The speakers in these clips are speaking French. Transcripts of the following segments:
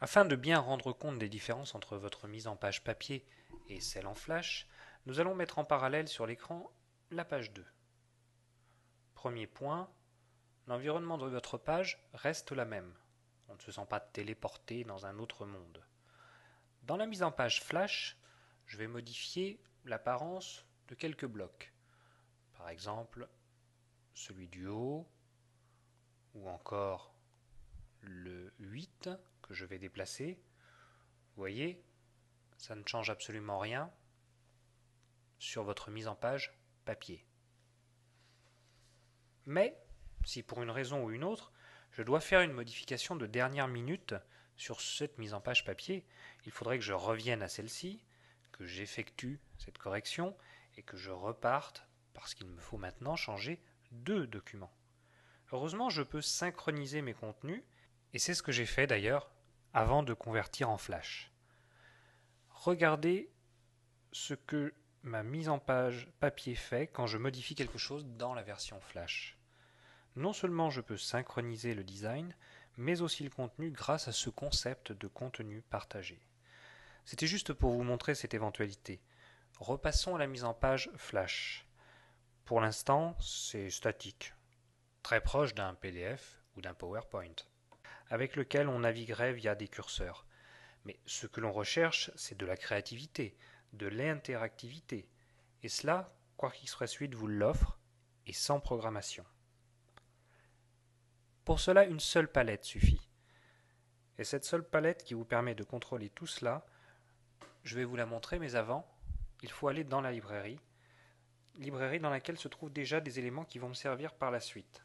Afin de bien rendre compte des différences entre votre mise en page papier et celle en flash, nous allons mettre en parallèle sur l'écran la page 2. Premier point, l'environnement de votre page reste la même. On ne se sent pas téléporté dans un autre monde. Dans la mise en page flash, je vais modifier l'apparence de quelques blocs. Par exemple, celui du haut, ou encore le 8 que je vais déplacer. Vous voyez, ça ne change absolument rien sur votre mise en page papier. Mais, si pour une raison ou une autre, je dois faire une modification de dernière minute sur cette mise en page papier, il faudrait que je revienne à celle-ci, que j'effectue cette correction et que je reparte parce qu'il me faut maintenant changer deux documents. Heureusement, je peux synchroniser mes contenus et c'est ce que j'ai fait d'ailleurs avant de convertir en Flash. Regardez ce que ma mise en page papier fait quand je modifie quelque chose dans la version Flash. Non seulement je peux synchroniser le design, mais aussi le contenu grâce à ce concept de contenu partagé. C'était juste pour vous montrer cette éventualité. Repassons à la mise en page Flash. Pour l'instant, c'est statique, très proche d'un PDF ou d'un PowerPoint, avec lequel on naviguerait via des curseurs. Mais ce que l'on recherche, c'est de la créativité, de l'interactivité. Et cela, Quark Express 8 vous l'offre, et sans programmation. Pour cela, une seule palette suffit. Et cette seule palette qui vous permet de contrôler tout cela, je vais vous la montrer, mais avant, il faut aller dans la librairie dans laquelle se trouvent déjà des éléments qui vont me servir par la suite.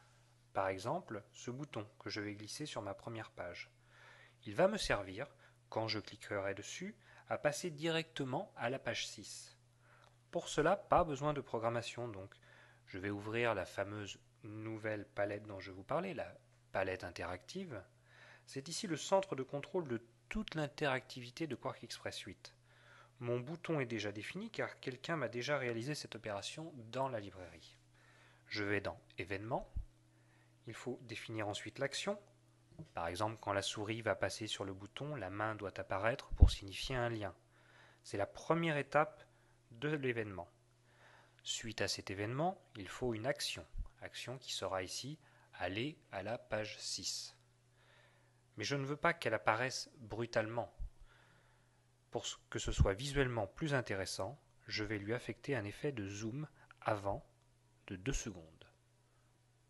Par exemple, ce bouton que je vais glisser sur ma première page. Il va me servir, quand je cliquerai dessus, à passer directement à la page 6. Pour cela, pas besoin de programmation donc. Je vais ouvrir la fameuse nouvelle palette dont je vous parlais, la palette interactive. C'est ici le centre de contrôle de toute l'interactivité de Quark Express 8. Mon bouton est déjà défini car quelqu'un m'a déjà réalisé cette opération dans la librairie. Je vais dans Événements. Il faut définir ensuite l'action. Par exemple, quand la souris va passer sur le bouton, la main doit apparaître pour signifier un lien. C'est la première étape de l'événement. Suite à cet événement, il faut une action. Action qui sera ici aller à la page 6. Mais je ne veux pas qu'elle apparaisse brutalement. Pour que ce soit visuellement plus intéressant, je vais lui affecter un effet de zoom avant de 2 secondes.